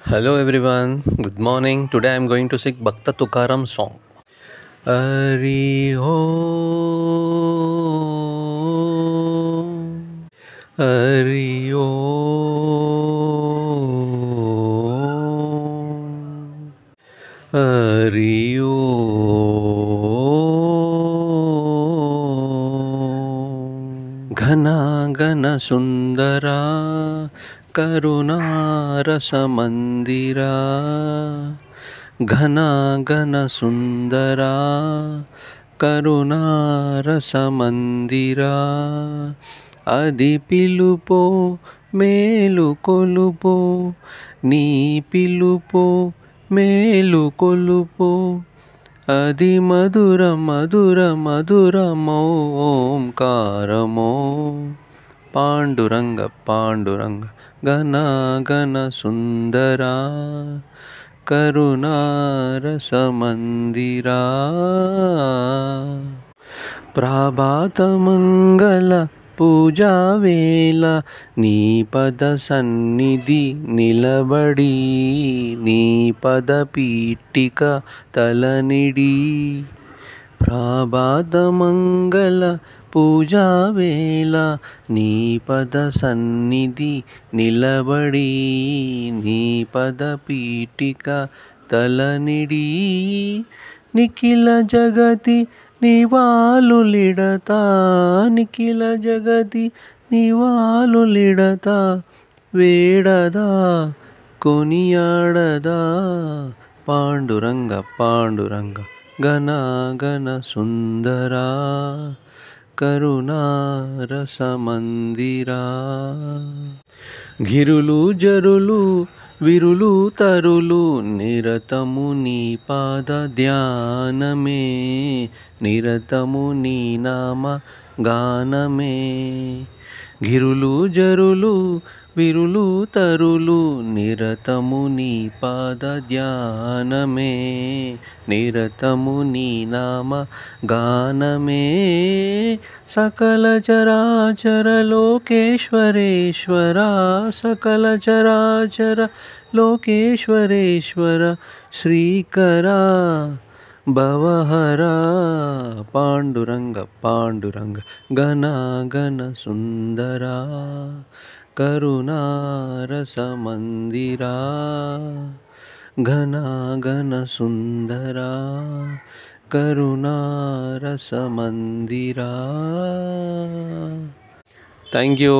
Hello everyone, good morning. Today I am going to sing Bhakta Tukaram song. Hari Om, Hari Om, Hari Om. Ghana Gana Sundara करुणारसमन्दिरा घना घन सुन्दरा करुणारसमन्दिरा అది పిలుపో మేలు కొలుపో నీ పిలుపో మేలు కొలుపో అది మధుర మధుర మధురమో ఓంకారమో పాండురంగ పాండురంగ గణ గణ సుందరా కరుణారసమందిరా ప్రభాతమంగళ పూజా వేళ నీ పద సన్నిధి నిలబడి నీ పద పీఠిక తలనిడి ప్రభాతమంగళ పూజా వేళ నీ పద సన్నిధి నిలబడి నీ పద పీఠిక తలనిడి నిఖిల జగతి నివాళులిడతా నిఖిల జగతి నివాళులిడతా వేడదా కొనియాడదా పాండురంగ పాండురంగ గణ గణ సుందరా కరుణారసమందిరా గిరులు జరులు విరులు తరులు నిరతము నీ పాద ధ్యానమే నిరతము నీ నామ గానమే గిరులు జరులు విరులు తరులు నిరతము నీ పాద ధ్యానమే నిరతము నీ నామ గానమే సకల చరాచర లోకేశ్వరేశ్వర సకల చరాచర లోకేశ్వరేశ్వర శ్రీకరా భవహర పాండురంగ పాండురంగ గణ గణ సుందరా కరుణారసమందిరా ఘన ఘన సుందరా కరుణారసమందిరా. Thank you.